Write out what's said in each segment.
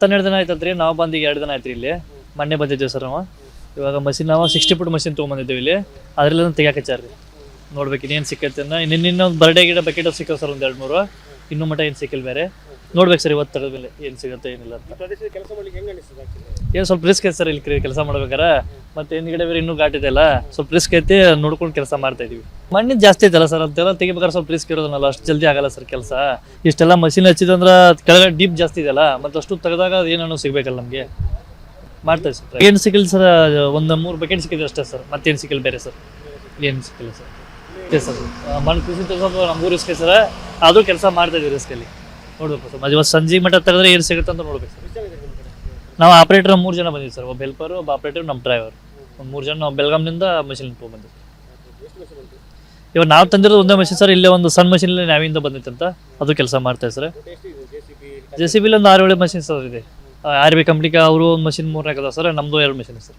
12 ದಿನ ಆಯ್ತಂತ್ರಿ. ನಾವು ಬಂದು ಈಗ 2 ದಿನ ಆಯ್ತು ಇಲ್ಲಿ. ಮೊನ್ನೆ ಬಂದಿದ್ದೀವಿ ಸರ್ ನಾವು. ಇವಾಗ ಮಷಿನ್ ನಾವು 60 ಫುಟ್ ಮಷಿನ್ ತೊಗೊಂಬಂದಿದ್ದೀವಿ ಇಲ್ಲಿ. ಅದರಲ್ಲಿ ತೆಗಿಯಾಕಚ್ಚಾರ್ರಿ. ನೋಡ್ಬೇಕು ಇನ್ನೇನು ಸಿಕ್ಕತ್ತೆ ಅನ್ನೋ. ಇನ್ನೊಂದು ಬರ್ಡೇ ಗಿಡ ಬಕೆಟ್ ಸಿಕ್ಕೋ ಸರ್ ಒಂದು 2-3. ಇನ್ನೂ ಮಟ್ಟ ಏನು ಸಿಕ್ಕಿಲ್ಲ ಬೇರೆ. ನೋಡ್ಬೇಕು ಸರ್ ಇವತ್ತು ತೆಗೆದ ಮೇಲೆ ಏನು ಸಿಗುತ್ತೆ ಏನಿಲ್ಲ ಅಂತ. ಕೆಲಸ ಮಾಡ್ಲಿಕ್ಕೆ ಹೆಂಗೆ ಅನಿಸ್ತದೆ? ಏನು ಸ್ವಲ್ಪ ರಿಸ್ಕ್ ಐತೆ ಸರ್ ಇಲ್ಲಿ ಕೆಲಸ ಮಾಡ್ಬೇಕಾರೆ. ಮತ್ತೆ ಹಿಂದ್ಗಡೆ ಬೇರೆ ಇನ್ನೂ ಘಾಟ್ ಇದೆಯಲ್ಲ, ಸ್ವಲ್ಪ ರಿಸ್ಕ್ ಐತಿ. ನೋಡ್ಕೊಂಡು ಕೆಲಸ ಮಾಡ್ತಾ ಇದೀವಿ. ಮಣ್ಣಿನ ಜಾಸ್ತಿ ಐತಲ್ಲ ಸರ್, ಅಂತೆಲ್ಲ ತೆಗಿಬೇಕಾದ್ರೆ ಸ್ವಲ್ಪ ರಿಸ್ಕ್ ಇರೋದನ್ನಲ್ಲ, ಅಷ್ಟು ಜಲ್ದಿ ಆಗಲ್ಲ ಸರ್ ಕೆಲಸ. ಇಷ್ಟೆಲ್ಲ ಮಷಿನ್ ಹಚ್ಚಿದಂದ್ರೆ ಕೆಳಗಡೆ ಡೀಪ್ ಜಾಸ್ತಿ ಇದೆಯಲ್ಲ, ಮತ್ತೆ ಅಷ್ಟು ತೆಗೆದಾಗ ಏನೇನೋ ಸಿಗ್ಬೇಕಲ್ಲ ನಮಗೆ. ಮಾಡ್ತಾ ಸರ್. ಏನು ಸಿಕ್ಕಿಲ್ಲ ಸರ್, ಒಂದು 3 ಬಕೆಟ್ ಸಿಕ್ಕಿದೆ ಅಷ್ಟೇ ಸರ್. ಮತ್ತೇನು ಸಿಕ್ಕಿಲ್ಲ ಬೇರೆ ಸರ್. ಏನು ಸಿಕ್ಕಿಲ್ಲ ಸರ್. ಓಕೆ ಸರ್, ಮಣ್ಣು ಕೃಷಿ ಸ್ವಲ್ಪ ನಮಗೂ ರಿಸ್ಕ್ ಸರ್. ಅದು ಕೆಲಸ ಮಾಡ್ತಾ ಇದೀವಿ ರಿಸ್ಕಲ್ಲಿ. ನೋಡ್ಬೇಕು ಸರ್. ಇವತ್ತು ಸಂಜೆ ಮಟ್ಟ ತೆಗೆದ್ರೆ ಏನು ಸಿಗುತ್ತೆ ಅಂತ ನೋಡ್ಬೇಕು ಸರ್. ನಾವು ಆಪ್ರೇಟರ್ 3 ಜನ ಬಂದಿದ್ದೀವಿ ಸರ್. ಒಬ್ಬ ಹೆಲ್ಪರು, ಒಬ್ಬ ಆಪ್ರೇಟರ್, ನಮ್ಮ ಡ್ರೈವರ್. ಒಂದು 3 ಜನ ನಾವು ಬೆಳಗಾಂನಿಂದ ಮಷಿನ್ ತೊಗೊಂಬಂದಿದ್ದೀವಿ. ಇವಾಗ ನಾವು ತಂದಿರೋದು ಒಂದೇ ಮಷಿನ್ ಸರ್. ಇಲ್ಲೇ ಒಂದು ಸಣ್ಣ ಮಷಿನ್ ನಾವಿಂದ ಬಂದಿತ್ತಂತ, ಅದು ಕೆಲಸ ಮಾಡ್ತಾರೆ ಸರ್. JCB ಒಂದು 6-7 ಮಷಿನ್ ಸರ್ ಇದೆ. RB ಕಂಪ್ನಿಗೆ ಅವರು ಒಂದು ಮಷಿನ್ 3 ಹಾಕದ ಸರ್. ನಮ್ಮದು 2 ಮಷಿನ್ ಸರ್.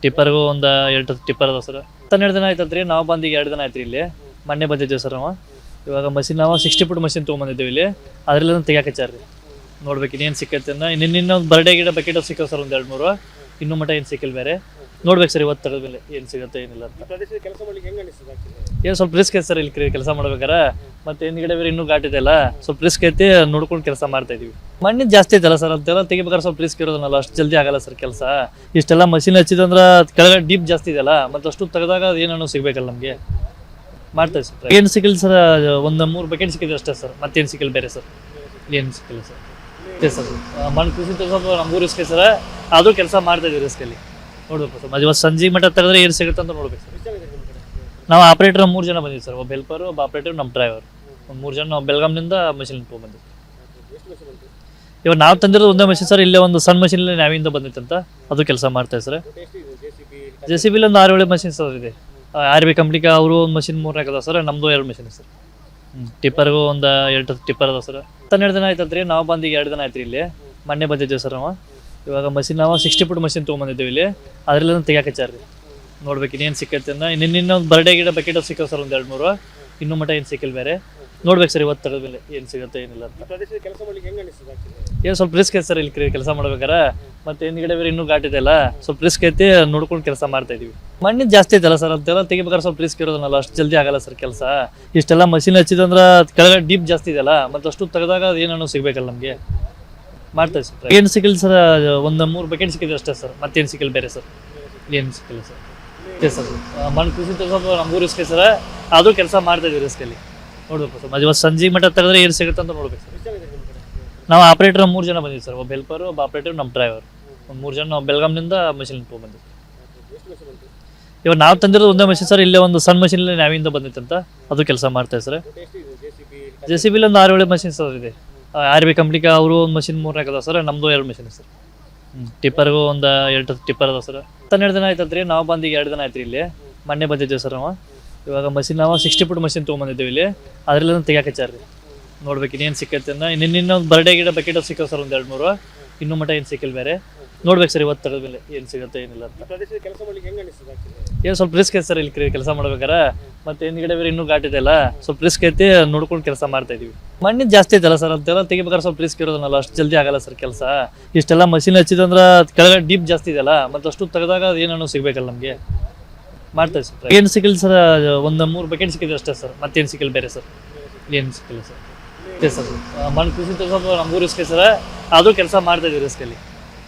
ಟಿಪ್ಪರ್ಗೂ ಒಂದು 2 ಟಿಪ್ಪರ್ ಅದ ಸರ್. 12 ದಿನ ಆಯ್ತಂತ್ರಿ. ನಾವು ಬಂದು ಈಗ 2 ದಿನ ಆಯ್ತು ಇಲ್ಲಿ. ಮೊನ್ನೆ ಬಂದಿದ್ದೀವಿ ಸರ್ ನಾವು. ಇವಾಗ ಮಷಿನ್ ನಾವು 60 ಫುಟ್ ಮಷಿನ್ ತೊಗೊಂಬಂದಿದ್ದೀವಿ ಇಲ್ಲಿ. ಅದರಲ್ಲಿ ತೆಗಿಯಾಕಚ್ಚಾರ್ರಿ. ನೋಡ್ಬೇಕು ಇನ್ನೇನು ಸಿಕ್ಕತ್ತೆ ಅನ್ನೋ. ಇನ್ನೊಂದು ಬರ್ಡೇ ಗಿಡ ಬಕೆಟ್ ಸಿಕ್ಕೋ ಸರ್ ಒಂದು 2-3. ಇನ್ನೂ ಮಟ್ಟ ಏನು ಸಿಕ್ಕಿಲ್ಲ ಬೇರೆ. ನೋಡ್ಬೇಕು ಸರ್ ಇವತ್ತು ತೆಗೆದ ಮೇಲೆ ಏನು ಸಿಗುತ್ತೆ ಏನಿಲ್ಲ ಅಂತ. ಕೆಲಸ ಮಾಡ್ಲಿಕ್ಕೆ ಹೆಂಗೆ ಅನಿಸ್ತದೆ? ಏನು ಸ್ವಲ್ಪ ರಿಸ್ಕ್ ಐತೆ ಸರ್ ಇಲ್ಲಿ ಕೆಲಸ ಮಾಡ್ಬೇಕಾರೆ. ಮತ್ತೆ ಹಿಂದ್ಗಡೆ ಬೇರೆ ಇನ್ನೂ ಘಾಟ್ ಇದೆಯಲ್ಲ, ಸ್ವಲ್ಪ ರಿಸ್ಕ್ ಐತಿ. ನೋಡ್ಕೊಂಡು ಕೆಲಸ ಮಾಡ್ತಾ ಇದೀವಿ. ಮಣ್ಣಿನ ಜಾಸ್ತಿ ಐತಲ್ಲ ಸರ್, ಅಂತೆಲ್ಲ ತೆಗಿಬೇಕಾದ್ರೆ ಸ್ವಲ್ಪ ರಿಸ್ಕ್ ಇರೋದನ್ನಲ್ಲ, ಅಷ್ಟು ಜಲ್ದಿ ಆಗಲ್ಲ ಸರ್ ಕೆಲಸ. ಇಷ್ಟೆಲ್ಲ ಮಷಿನ್ ಹಚ್ಚಿದಂದ್ರೆ ಕೆಳಗಡೆ ಡೀಪ್ ಜಾಸ್ತಿ ಇದೆಯಲ್ಲ, ಮತ್ತೆ ಅಷ್ಟು ತೆಗೆದಾಗ ಏನೇನೋ ಸಿಗ್ಬೇಕಲ್ಲ ನಮಗೆ. ಮಾಡ್ತಾ ಸರ್. ಏನು ಸಿಕ್ಕಿಲ್ಲ ಸರ್, ಒಂದು 3 ಬಕೆಟ್ ಸಿಕ್ಕಿದೆ ಅಷ್ಟೇ ಸರ್. ಮತ್ತೇನು ಸಿಕ್ಕಿಲ್ಲ ಬೇರೆ ಸರ್. ಏನು ಸಿಕ್ಕಿಲ್ಲ ಸರ್. ಓಕೆ ಸರ್, ಮಣ್ಣು ಕೃಷಿ ಸ್ವಲ್ಪ ನಮಗೂ ರಿಸ್ಕ್ ಸರ್. ಅದು ಕೆಲಸ ಮಾಡ್ತಾ ಇದೀವಿ ರಿಸ್ಕಲ್ಲಿ. ನೋಡ್ಬೇಕು ಸರ್. ಇವತ್ತು ಸಂಜೆ ಮಟ್ಟ ತೆಗೆದ್ರೆ ಏನು ಸಿಗುತ್ತೆ ಅಂತ ನೋಡ್ಬೇಕು ಸರ್. ನಾವು ಆಪ್ರೇಟರ್ 3 ಜನ ಬಂದಿದ್ದೀವಿ ಸರ್. ಒಬ್ಬ ಹೆಲ್ಪರು, ಒಬ್ಬ ಆಪ್ರೇಟರ್, ನಮ್ಮ ಡ್ರೈವರ್. ಒಂದು 3 ಜನ ನಾವು ಬೆಳಗಾಂನಿಂದ ಮಷಿನ್ ತೊಗೊಂಬಂದಿದ್ದೀವಿ. ಇವಾಗ ನಾವು ತಂದಿರೋದು ಒಂದೇ ಮಷಿನ್ ಸರ್. ಇಲ್ಲೇ ಒಂದು ಸಣ್ಣ ಮಷಿನ್ ನಾವಿಂದ ಬಂದಿತ್ತಂತ, ಅದು ಕೆಲಸ ಮಾಡ್ತಾರೆ ಸರ್. JCB ಒಂದು 6-7 ಮಷಿನ್ ಸರ್ ಇದೆ. RB ಕಂಪ್ನಿಗೆ ಅವರು ಒಂದು ಮಷಿನ್ 3 ಹಾಕದ ಸರ್. ನಮ್ಮದು 2 ಮಷಿನ್ ಸರ್. ಟಿಪ್ಪರ್ಗೂ ಒಂದು 2 ಟಿಪ್ಪರ್ ಅದ ಸರ್. 12 ದಿನ ಆಯ್ತಂತ್ರಿ. ನಾವು ಬಂದು ಈಗ 2 ದಿನ ಆಯ್ತು ಇಲ್ಲಿ. ಮೊನ್ನೆ ಬಂದಿದ್ದೀವಿ ಸರ್ ನಾವು. ಇವಾಗ ಮಷಿನ್ ನಾವು 60 ಫುಟ್ ಮಷಿನ್ ತೊಗೊಂಬಂದಿದ್ದೀವಿ ಇಲ್ಲಿ. ಅದರಲ್ಲಿ ತೆಗಿಯಾಕಚ್ಚಾರ್ರಿ. ನೋಡ್ಬೇಕು ಇನ್ನೇನು ಸಿಕ್ಕತ್ತೆ ಅನ್ನೋ. ಇನ್ನೊಂದು ಬರ್ಡೇ ಗಿಡ ಬಕೆಟ್ ಸಿಕ್ಕೋ ಸರ್ ಒಂದು 2-3. ಇನ್ನೂ ಮಟ್ಟ ಏನು ಸಿಕ್ಕಿಲ್ಲ ಬೇರೆ. ನೋಡ್ಬೇಕು ಸರ್ ಇವತ್ತು ತೆಗೆದ ಮೇಲೆ ಏನು ಸಿಗುತ್ತೆ ಏನಿಲ್ಲ ಅಂತ. ಕೆಲಸ ಮಾಡ್ಲಿಕ್ಕೆ ಹೆಂಗೆ ಅನಿಸ್ತದೆ? ಏನು ಸ್ವಲ್ಪ ರಿಸ್ಕ್ ಐತೆ ಸರ್ ಇಲ್ಲಿ ಕೆಲಸ ಮಾಡ್ಬೇಕಾರೆ. ಮತ್ತೆ ಹಿಂದ್ಗಡೆ ಬೇರೆ ಇನ್ನೂ ಘಾಟ್ ಇದೆಯಲ್ಲ, ಸ್ವಲ್ಪ ರಿಸ್ಕ್ ಐತಿ. ನೋಡ್ಕೊಂಡು ಕೆಲಸ ಮಾಡ್ತಾ ಇದೀವಿ. ಮಣ್ಣಿನ ಜಾಸ್ತಿ ಐತಲ್ಲ ಸರ್, ಅಂತೆಲ್ಲ ತೆಗಿಬೇಕಾದ್ರೆ ಸ್ವಲ್ಪ ರಿಸ್ಕ್ ಇರೋದನ್ನಲ್ಲ, ಅಷ್ಟು ಜಲ್ದಿ ಆಗಲ್ಲ ಸರ್ ಕೆಲಸ. ಇಷ್ಟೆಲ್ಲ ಮಷಿನ್ ಹಚ್ಚಿದಂದ್ರೆ ಕೆಳಗಡೆ ಡೀಪ್ ಜಾಸ್ತಿ ಇದೆಯಲ್ಲ, ಮತ್ತೆ ಅಷ್ಟು ತೆಗೆದಾಗ ಏನೇನೋ ಸಿಗ್ಬೇಕಲ್ಲ ನಮಗೆ. ಮಾಡ್ತಾ ಸರ್. ಏನು ಸಿಕ್ಕಿಲ್ಲ ಸರ್, ಒಂದು 3 ಬಕೆಟ್ ಸಿಕ್ಕಿದೆ ಅಷ್ಟೇ ಸರ್. ಮತ್ತೇನು ಸಿಕ್ಕಿಲ್ಲ ಬೇರೆ ಸರ್. ಏನು ಸಿಕ್ಕಿಲ್ಲ ಸರ್. ಓಕೆ ಸರ್, ಮಣ್ಣು ಕೃಷಿ ಸ್ವಲ್ಪ ನಮಗೂ ರಿಸ್ಕ್ ಸರ್. ಅದು ಕೆಲಸ ಮಾಡ್ತಾ ಇದೀವಿ ರಿಸ್ಕಲ್ಲಿ. ನೋಡ್ಬೇಕು ಸರ್. ಇವತ್ತು ಸಂಜೆ ಮಟ್ಟ ತೆಗೆದ್ರೆ ಏನು ಸಿಗುತ್ತೆ ಅಂತ ನೋಡ್ಬೇಕು ಸರ್. ನಾವು ಆಪ್ರೇಟರ್ 3 ಜನ ಬಂದಿದ್ದೀವಿ ಸರ್. ಒಬ್ಬ ಹೆಲ್ಪರು, ಒಬ್ಬ ಆಪ್ರೇಟರ್, ನಮ್ಮ ಡ್ರೈವರ್. ಒಂದು 3 ಜನ ನಾವು ಬೆಳಗಾಂನಿಂದ ಮಷಿನ್ ತೊಗೊಂಬಂದಿದ್ದೀವಿ. ಇವಾಗ ನಾವು ತಂದಿರೋದು ಒಂದೇ ಮಷಿನ್ ಸರ್. ಇಲ್ಲೇ ಒಂದು ಸಣ್ಣ ಮಷಿನ್ ನಾವಿಂದ ಬಂದಿತ್ತಂತ, ಅದು ಕೆಲಸ ಮಾಡ್ತಾರೆ ಸರ್. JCB ಒಂದು 6-7 ಮಷಿನ್ ಸರ್ ಇದೆ. RB ಕಂಪ್ನಿಗೆ ಅವರು ಒಂದು ಮಷಿನ್ 3 ಹಾಕದ ಸರ್. ನಮ್ಮದು 2 ಮಷಿನ್ ಸರ್. ಟಿಪ್ಪರ್ಗೂ ಒಂದು 2 ಟಿಪ್ಪರ್ ಅದ ಸರ್. 12 ದಿನ ಆಯ್ತಂತ್ರಿ. ನಾವು ಬಂದು ಈಗ 2 ದಿನ ಆಯ್ತು ಇಲ್ಲಿ. ಮೊನ್ನೆ ಬಂದಿದ್ದೀವಿ ಸರ್ ನಾವು. ಇವಾಗ ಮಷಿನ್ ನಾವು 60 ಫುಟ್ ಮಷಿನ್ ತೊಗೊಂಬಂದಿದ್ದೀವಿ ಇಲ್ಲಿ. ಅದರಲ್ಲಿ ತೆಗಿಯಾಕಚ್ಚಾರ್ರಿ. ನೋಡ್ಬೇಕು ಇನ್ನೇನು ಸಿಕ್ಕತ್ತೆ ಅನ್ನೋ. ಇನ್ನೊಂದು ಬರ್ಡೇ ಗಿಡ ಬಕೆಟ್ ಸಿಕ್ಕೋ ಸರ್ ಒಂದು 2-3. ಇನ್ನೂ ಮಟ್ಟ ಏನು ಸಿಕ್ಕಿಲ್ಲ ಬೇರೆ. ನೋಡ್ಬೇಕು ಸರ್ ಇವತ್ತು ತೆಗೆದ ಮೇಲೆ ಏನು ಸಿಗುತ್ತೆ ಏನಿಲ್ಲ ಅಂತ. ಕೆಲಸ ಮಾಡ್ಲಿಕ್ಕೆ ಹೆಂಗೆ ಅನಿಸ್ತದೆ? ಏನು ಸ್ವಲ್ಪ ರಿಸ್ಕ್ ಐತೆ ಸರ್ ಇಲ್ಲಿ ಕೆಲಸ ಮಾಡ್ಬೇಕಾರೆ. ಮತ್ತೆ ಹಿಂದ್ಗಡೆ ಬೇರೆ ಇನ್ನೂ ಘಾಟ್ ಇದೆಯಲ್ಲ, ಸ್ವಲ್ಪ ರಿಸ್ಕ್ ಐತಿ. ನೋಡ್ಕೊಂಡು ಕೆಲಸ ಮಾಡ್ತಾ ಇದೀವಿ. ಮಣ್ಣಿನ ಜಾಸ್ತಿ ಐತಲ್ಲ ಸರ್, ಅಂತೆಲ್ಲ ತೆಗಿಬೇಕಾದ್ರೆ ಸ್ವಲ್ಪ ರಿಸ್ಕ್ ಇರೋದನ್ನಲ್ಲ, ಅಷ್ಟು ಜಲ್ದಿ ಆಗಲ್ಲ ಸರ್ ಕೆಲಸ. ಇಷ್ಟೆಲ್ಲ ಮಷಿನ್ ಹಚ್ಚಿದಂದ್ರೆ ಕೆಳಗಡೆ ಡೀಪ್ ಜಾಸ್ತಿ ಇದೆಯಲ್ಲ, ಮತ್ತೆ ಅಷ್ಟು ತೆಗೆದಾಗ ಏನೇನೋ ಸಿಗ್ಬೇಕಲ್ಲ ನಮಗೆ. ಮಾಡ್ತಾ ಸರ್. ಏನು ಸಿಕ್ಕಿಲ್ಲ ಸರ್, ಒಂದು 3 ಬಕೆಟ್ ಸಿಕ್ಕಿದೆ ಅಷ್ಟೇ ಸರ್. ಮತ್ತೇನು ಸಿಕ್ಕಿಲ್ಲ ಬೇರೆ ಸರ್. ಏನು ಸಿಕ್ಕಿಲ್ಲ ಸರ್. ಓಕೆ ಸರ್, ಮಣ್ಣು ಕೃಷಿ ಸ್ವಲ್ಪ ನಮಗೂ ರಿಸ್ಕ್ ಸರ್. ಅದು ಕೆಲಸ ಮಾಡ್ತಾ ಇದೀವಿ ರಿಸ್ಕಲ್ಲಿ.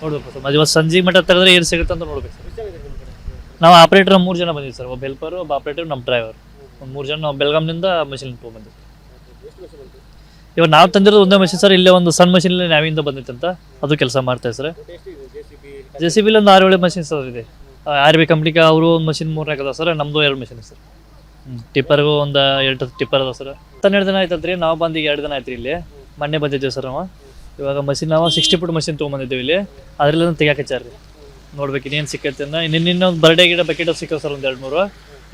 ನೋಡ್ಬೇಕು ಸರ್. ಇವತ್ತು ಸಂಜೆ ಮಟ್ಟ ತೆಗೆದ್ರೆ ಏನು ಸಿಗುತ್ತೆ ಅಂತ ನೋಡ್ಬೇಕು ಸರ್. ನಾವು ಆಪ್ರೇಟರ್ 3 ಜನ ಬಂದಿದ್ದೀವಿ ಸರ್. ಒಬ್ಬ ಹೆಲ್ಪರು, ಒಬ್ಬ ಆಪ್ರೇಟರ್, ನಮ್ಮ ಡ್ರೈವರ್. ಒಂದು 3 ಜನ ನಾವು ಬೆಳಗಾಂನಿಂದ ಮಷಿನ್ ತೊಗೊಂಬಂದಿದ್ದೀವಿ. ಇವಾಗ ನಾವು ತಂದಿರೋದು ಒಂದೇ ಮಷಿನ್ ಸರ್. ಇಲ್ಲೇ ಒಂದು ಸಣ್ಣ ಮಷಿನ್ ನಾವಿಂದ ಬಂದಿತ್ತಂತ, ಅದು ಕೆಲಸ ಮಾಡ್ತಾರೆ ಸರ್. JCB ಒಂದು 6-7 ಮಷಿನ್ ಸರ್ ಇದೆ. RB ಕಂಪ್ನಿಗೆ ಅವರು ಒಂದು ಮಷಿನ್ 3 ಹಾಕದ ಸರ್. ನಮ್ಮದು 2 ಮಷಿನ್ ಸರ್. ಟಿಪ್ಪರ್ಗೂ ಒಂದು 2 ಟಿಪ್ಪರ್ ಅದ ಸರ್. 12 ದಿನ ಆಯ್ತಂತ್ರಿ. ನಾವು ಬಂದು ಈಗ 2 ದಿನ ಆಯ್ತು ಇಲ್ಲಿ. ಮೊನ್ನೆ ಬಂದಿದ್ದೀವಿ ಸರ್ ನಾವು. ಇವಾಗ ಮಷಿನ್ ನಾವು 60 ಫುಟ್ ಮಷಿನ್ ತೊಗೊಂಬಂದಿದ್ದೀವಿ ಇಲ್ಲಿ. ಅದರಲ್ಲಿ ತೆಗಿಯಾಕಚ್ಚಾರ್ರಿ. ನೋಡ್ಬೇಕು ಇನ್ನೇನು ಸಿಕ್ಕತ್ತೆ ಅನ್ನೋ. ಇನ್ನೊಂದು ಬರ್ಡೇ ಗಿಡ ಬಕೆಟ್ ಸಿಕ್ಕೋ ಸರ್ ಒಂದು 2-3.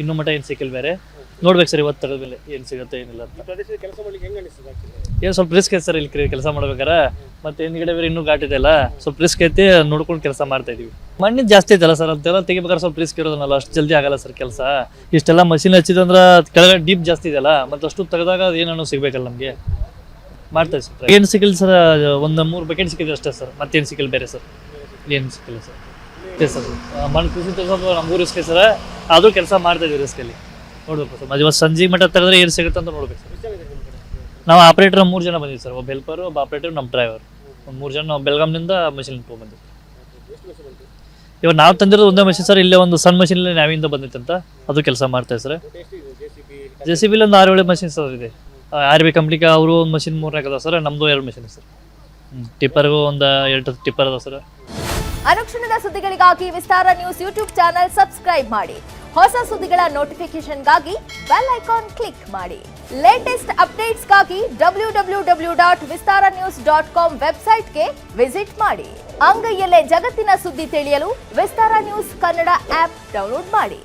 ಇನ್ನೂ ಮಟ್ಟ ಏನು ಸಿಕ್ಕಿಲ್ಲ ಬೇರೆ. ನೋಡ್ಬೇಕು ಸರ್ ಇವತ್ತು ತೆಗೆದ ಮೇಲೆ ಏನು ಸಿಗುತ್ತೆ ಏನಿಲ್ಲ ಅಂತ. ಕೆಲಸ ಮಾಡ್ಲಿಕ್ಕೆ ಹೆಂಗೆ ಅನಿಸ್ತದೆ? ಏನು ಸ್ವಲ್ಪ ರಿಸ್ಕ್ ಐತೆ ಸರ್ ಇಲ್ಲಿ ಕೆಲಸ ಮಾಡ್ಬೇಕಾರೆ. ಮತ್ತೆ ಹಿಂದ್ಗಡೆ ಬೇರೆ ಇನ್ನೂ ಘಾಟ್ ಇದೆಯಲ್ಲ, ಸ್ವಲ್ಪ ರಿಸ್ಕ್ ಐತಿ. ನೋಡ್ಕೊಂಡು ಕೆಲಸ ಮಾಡ್ತಾ ಇದೀವಿ. ಮಣ್ಣಿನ ಜಾಸ್ತಿ ಐತಲ್ಲ ಸರ್, ಅಂತೆಲ್ಲ ತೆಗಿಬೇಕಾದ್ರೆ ಸ್ವಲ್ಪ ರಿಸ್ಕ್ ಇರೋದನ್ನಲ್ಲ, ಅಷ್ಟು ಜಲ್ದಿ ಆಗಲ್ಲ ಸರ್ ಕೆಲಸ. ಇಷ್ಟೆಲ್ಲ ಮಷಿನ್ ಹಚ್ಚಿದಂದ್ರೆ ಕೆಳಗಡೆ ಡೀಪ್ ಜಾಸ್ತಿ ಇದೆಯಲ್ಲ, ಮತ್ತೆ ಅಷ್ಟು ತೆಗೆದಾಗ ಏನೇನೋ ಸಿಗ್ಬೇಕಲ್ಲ ನಮಗೆ. ಮಾಡ್ತಾ ಸರ್. ಏನು ಸಿಕ್ಕಿಲ್ಲ ಸರ್, ಒಂದು 3 ಬಕೆಟ್ ಸಿಕ್ಕಿದೆ ಅಷ್ಟೇ ಸರ್, ಮತ್ತೇನು ಸಿಕ್ಕಿಲ್ಲ ಬೇರೆ ಸರ್, ಏನು ಸಿಕ್ಕಿಲ್ಲ ಸರ್. ಓಕೆ ಸರ್, ಮಣ್ಣು ಕೃಷಿ ಸ್ವಲ್ಪ ನಮಗೂ ರಿಸ್ಕ್ ಸರ್, ಆದರೂ ಕೆಲಸ ಮಾಡ್ತಾ ಇದೀವಿ ರಿಸ್ಕಲ್ಲಿ. ನೋಡ್ಬೇಕು ಸರ್, ಇವತ್ತು ಸಂಜೆ ಮಟ್ಟ ತೆರೆದ್ರೆ ಏನು ಸಿಗುತ್ತೆ ಅಂತ ನೋಡ್ಬೇಕು ಸರ್. ನಾವು ಆಪ್ರೇಟರ್ 3 ಜನ ಬಂದಿದ್ದೀವಿ ಸರ್, ಒಬ್ಬ ಹೆಲ್ಪರು, ಒಬ್ಬ ಆಪ್ರೇಟರ್, ನಮ್ಮ ಡ್ರೈವರ್, ಒಂದು 3 ಜನ ನಾವು ಬೆಳಗಾಂನಿಂದ ಮಷಿನ್ ತೊಗೊಂಬಂದಿವಿ. ಇವಾಗ ನಾವು ತಂದಿರೋದು ಒಂದೇ ಮಷಿನ್ ಸರ್, ಇಲ್ಲೇ ಒಂದು ಸಣ್ಣ ಮಷಿನ್ ನಾವಿಂದ ಬಂದಿತ್ತು ಅಂತ ಅದು ಕೆಲಸ ಮಾಡ್ತಾರೆ ಸರ್. JCB ಒಂದು 6-7 ಮಷಿನ್ ಸರ್ ಇದೆ. RB ಕಂಪ್ನಿಗೆ ಅವರು ಒಂದು ಮಷಿನ್ 3 ಅದಾವೆ ಸರ್, ನಮ್ಮದು 2 ಮಷಿನ್ ಸರ್. ಟಿಪ್ಪರ್ಗೂ ಒಂದು 2 ಟಿಪ್ಪರ್ ಅದಾವೆ ಸರ್. ಅನುಕ್ಷಣದ ಸುದ್ದಿಗಳಿಗಾಗಿ ವಿಸ್ತಾರ ನ್ಯೂಸ್ ಯೂಟ್ಯೂಬ್ ಚಾನೆಲ್ ಸಬ್ಸ್ಕ್ರೈಬ್ ಮಾಡಿ. ಹೊಸ ಸುದ್ದಿಗಳ ನೋಟಿಫಿಕೇಶನ್ಗಾಗಿ ಬೆಲ್ ಐಕಾನ್ ಕ್ಲಿಕ್ ಮಾಡಿ. ಲೇಟೆಸ್ಟ್ ಅಪ್ಡೇಟ್ಸ್ಗಾಗಿ www.vistaranews.com ವೆಬ್ಸೈಟ್ಗೆ ವಿಸಿಟ್ ಮಾಡಿ. ಅಂಗೈಯಲ್ಲೇ ಜಗತ್ತಿನ ಸುದ್ದಿ ತಿಳಿಯಲು ವಿಸ್ತಾರ ನ್ಯೂಸ್ ಕನ್ನಡ ಆಪ್ ಡೌನ್ಲೋಡ್ ಮಾಡಿ.